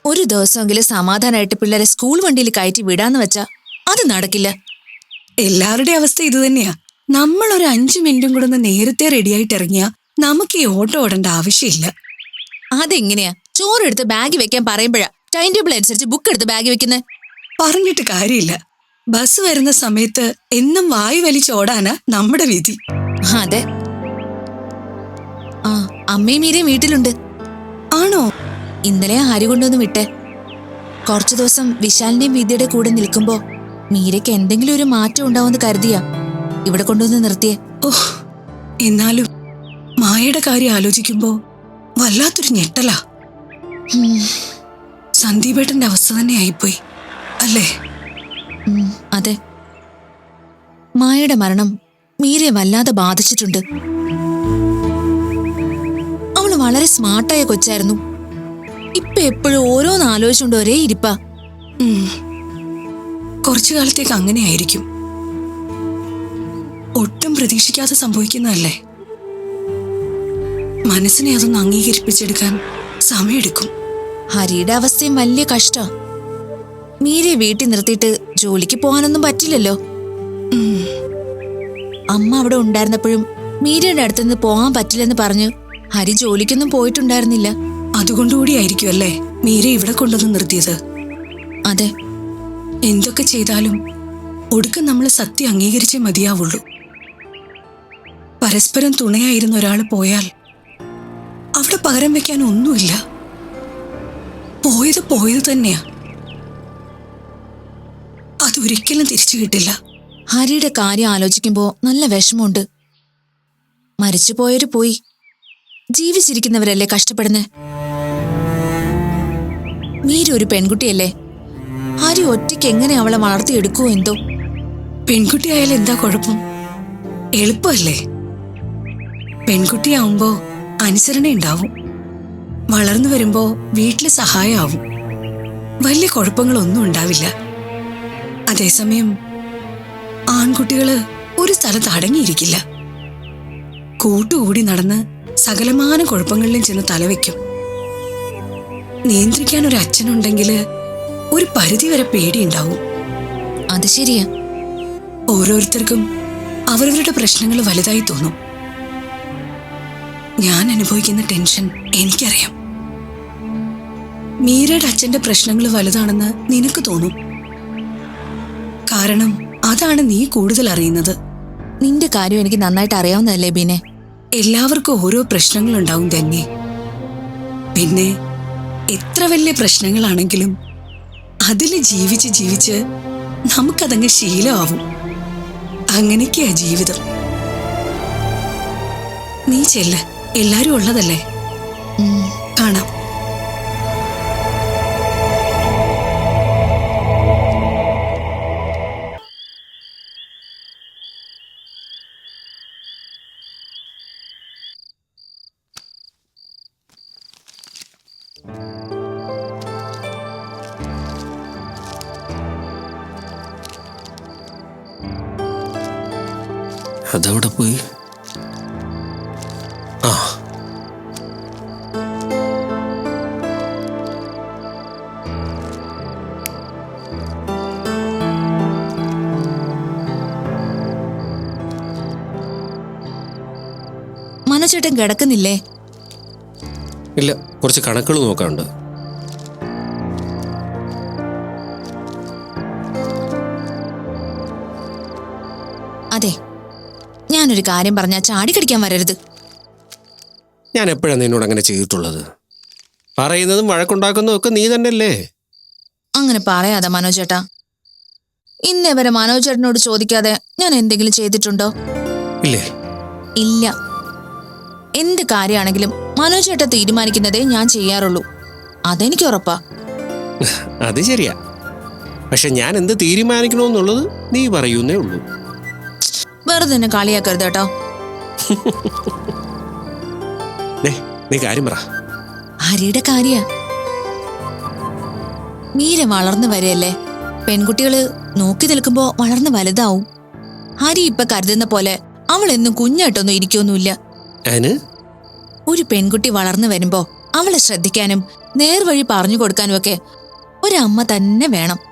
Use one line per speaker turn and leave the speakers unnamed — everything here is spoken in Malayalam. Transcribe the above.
ഒരു ദിവസമെങ്കിലും സമാധാനമായിട്ട് പിള്ളേരെ സ്കൂൾ വണ്ടിയിൽ കയറ്റി വിടാന്ന് വെച്ചാ അത് നടക്കില്ല.
എല്ലാവരുടെയും അവസ്ഥ ഇത് തന്നെയാ. നമ്മൾ ഒരു 5 മിനിറ്റും കൂടെ ഒന്ന് നേരത്തെ റെഡിയായിട്ട് ഇറങ്ങിയാ നമുക്ക് ഈ ഓട്ടോ ഓടേണ്ട ആവശ്യമില്ല.
അതെങ്ങനെയാ? ചോറെടുത്ത് ബാഗ് വെക്കാൻ പറയുമ്പോഴാ ടൈം ടേബിൾ അനുസരിച്ച് ബുക്ക് എടുത്ത് ബാഗ് വെക്കുന്നേ.
പറഞ്ഞിട്ട് കാര്യമില്ല. ബസ് വരുന്ന സമയത്ത് എന്നും വായു വലിച്ചോടാനാ നമ്മുടെ വിധി.
അതെ. ആ, അമ്മയും മീരയും വീട്ടിലുണ്ട്.
ആണോ?
ഇന്നലെ ഹരി കൊണ്ടുവന്ന് വിട്ടെ. കുറച്ചു ദിവസം വിശാലിന്റെയും വിദ്യയുടെ കൂടെ നിൽക്കുമ്പോ മീരയ്ക്ക് എന്തെങ്കിലും ഒരു മാറ്റം ഉണ്ടാവുമെന്ന് കരുതിയാ ഇവിടെ കൊണ്ടുവന്ന് നിർത്തിയേ.
ഓഹ്, എന്നാലും മായയുടെ കാര്യം ആലോചിക്കുമ്പോ വല്ലാത്തൊരു ഞെട്ടലാ. സന്ദീപേട്ടന്റെ അവസ്ഥ തന്നെ ആയിപ്പോയി അല്ലേ?
അതെ. മായയുടെ മരണം മീരയെ വല്ലാതെ ബാധിച്ചിട്ടുണ്ട്. അവള് വളരെ സ്മാർട്ടായ കൊച്ചായിരുന്നു. ഇപ്പൊ എപ്പോഴും ഓരോന്ന് ആലോചിച്ചുകൊണ്ട് ഒരേ ഇരിപ്പാ.
കുറച്ചു കാലത്തേക്ക് അങ്ങനെയായിരിക്കും. ഒട്ടും പ്രതീക്ഷിക്കാതെ സംഭവിക്കുന്നതല്ലേ. മനസ്സിനെ അതൊന്ന് അംഗീകരിപ്പിച്ചെടുക്കാൻ സമയമെടുക്കും.
ഹരിയുടെ അവസ്ഥയും വലിയ കഷ്ടാ. മീരയെ വീട്ടിൽ നിർത്തിയിട്ട് ജോലിക്ക് പോകാനൊന്നും പറ്റില്ലല്ലോ. അമ്മ അവിടെ ഉണ്ടായിരുന്നപ്പോഴും മീരയുടെ അടുത്തുനിന്ന് പോകാൻ പറ്റില്ലെന്ന് പറഞ്ഞു ഹരി ജോലിക്കൊന്നും പോയിട്ടുണ്ടായിരുന്നില്ല.
അതുകൊണ്ടുകൂടിയായിരിക്കും അല്ലേ മീര ഇവിടെ കൊണ്ടുവന്ന് നിർത്തിയത്.
അതെ.
എന്തൊക്കെ ചെയ്താലും ഒടുക്കം നമ്മൾ സത്യം അംഗീകരിച്ചേ മതിയാവുള്ളൂ. പരസ്പരം തുണയായിരുന്ന ഒരാൾ പോയാൽ അവിടെ പകരം വെക്കാൻ ഒന്നുമില്ല. പോയത് തന്നെയാ. അതൊരിക്കലും തിരിച്ചു കിട്ടില്ല.
ഹരിയുടെ കാര്യം ആലോചിക്കുമ്പോ നല്ല വിഷമമുണ്ട്. മരിച്ചുപോയവര് പോയി, ജീവിച്ചിരിക്കുന്നവരല്ലേ കഷ്ടപ്പെടുന്നേ. മീര ഒരു പെൺകുട്ടിയല്ലേ. ഹരി ഒറ്റയ്ക്ക് എങ്ങനെ അവളെ വളർത്തിയെടുക്കുവോ എന്തോ.
പെൺകുട്ടിയായാലും എന്താ കുഴപ്പം? എളുപ്പമല്ലേ. പെൺകുട്ടിയാവുമ്പോ അനുസരണ ഉണ്ടാവും. വളർന്നു വരുമ്പോ വീട്ടില് സഹായമാവും. വലിയ കുഴപ്പങ്ങളൊന്നും ഉണ്ടാവില്ല. അതേസമയം ആൺകുട്ടികള് ഒരു സ്ഥലത്ത് അടങ്ങിയിരിക്കില്ല. കൂട്ടുകൂടി നടന്ന് സകലമാന കുഴപ്പങ്ങളിലും ചെന്ന് തലവെക്കും. നിയന്ത്രിക്കാൻ ഒരു അച്ഛനുണ്ടെങ്കില് ഒരു പരിധിവരെ പേടിയുണ്ടാവും.
അത് ശരിയാ.
ഓരോരുത്തർക്കും അവരവരുടെ പ്രശ്നങ്ങൾ വലുതായി തോന്നും. ഞാൻ അനുഭവിക്കുന്ന ടെൻഷൻ എനിക്കറിയാം. മീരയുടെ അച്ഛന്റെ പ്രശ്നങ്ങൾ വലുതാണെന്ന് നിനക്ക് തോന്നും. കാരണം അതാണ് നീ കൂടുതൽ അറിയുന്നത്.
നിന്റെ കാര്യം എനിക്ക് നന്നായിട്ട് അറിയാവുന്നതല്ലേ ബീനെ.
എല്ലാവർക്കും ഓരോ പ്രശ്നങ്ങളുണ്ടാവും തന്നെ. പിന്നെ എത്ര വലിയ പ്രശ്നങ്ങളാണെങ്കിലും അതില് ജീവിച്ച് നമുക്കതങ്ങ് ശീലമാവും. അങ്ങനെയൊക്കെയാ ജീവിതം. നീ ചെല്ല്, എല്ലാരും ഉള്ളതല്ലേ. കാണാം.
അതവിടെ പോയി. ആ,
മനോജേട്ടൻ കിടക്കുന്നില്ലേ?
ഇല്ല, കുറച്ച് കണക്കുകൾ നോക്കാനുണ്ട്.
അതെ, ഞാനൊരു കാര്യം പറഞ്ഞാ ചാടിക്കടിക്കാൻ വരരുത്.
ഞാൻ എപ്പോഴാണ് നിന്നോട് അങ്ങനെ ചെയ്തിട്ടുള്ളത്? പറയുന്നതും വഴക്കുണ്ടാക്കുന്നതും ഒക്കെ നീ തന്നെയല്ലേ.
അങ്ങനെ പറയാതെ മനോജേട്ടാ. ഇന്നേ വരെ മനോജേട്ടനോട് ചോദിക്കാതെ ഞാൻ എന്തെങ്കിലും ചെയ്തിട്ടുണ്ടോ?
ഇല്ലേ?
ഇല്ല. എന്ത് കാര്യമാണെങ്കിലും മനോജേട്ടൻ തീരുമാനിക്കുന്നതേ ഞാൻ ചെയ്യാറുള്ളൂ. അതെനിക്ക് ഉറപ്പാ.
അത് ശരിയാ. പക്ഷെ ഞാൻ എന്ത് തീരുമാനിക്കണമെന്നുള്ളത് നീ പറയൂന്നേ ഉള്ളൂ.
വെറുതെ തന്നെ കളിയാക്കരുത് കേട്ടോ.
നീ കാര്യം പറ.
ഹരിയുടെ കാര്യ. മീര വളർന്നു വരെയല്ലേ. പെൺകുട്ടികള് നോക്കി നിൽക്കുമ്പോ വളർന്ന് വലുതാവും. ഹരി ഇപ്പൊ കരുതുന്ന പോലെ അവൾ എന്നും കുഞ്ഞായിട്ടൊന്നും ഇരിക്കൊന്നുമില്ല. ഒരു പെൺകുട്ടി വളർന്നു വരുമ്പോ അവളെ ശ്രദ്ധിക്കാനും നേർവഴി പറഞ്ഞു കൊടുക്കാനും ഒക്കെ ഒരമ്മ തന്നെ വേണം.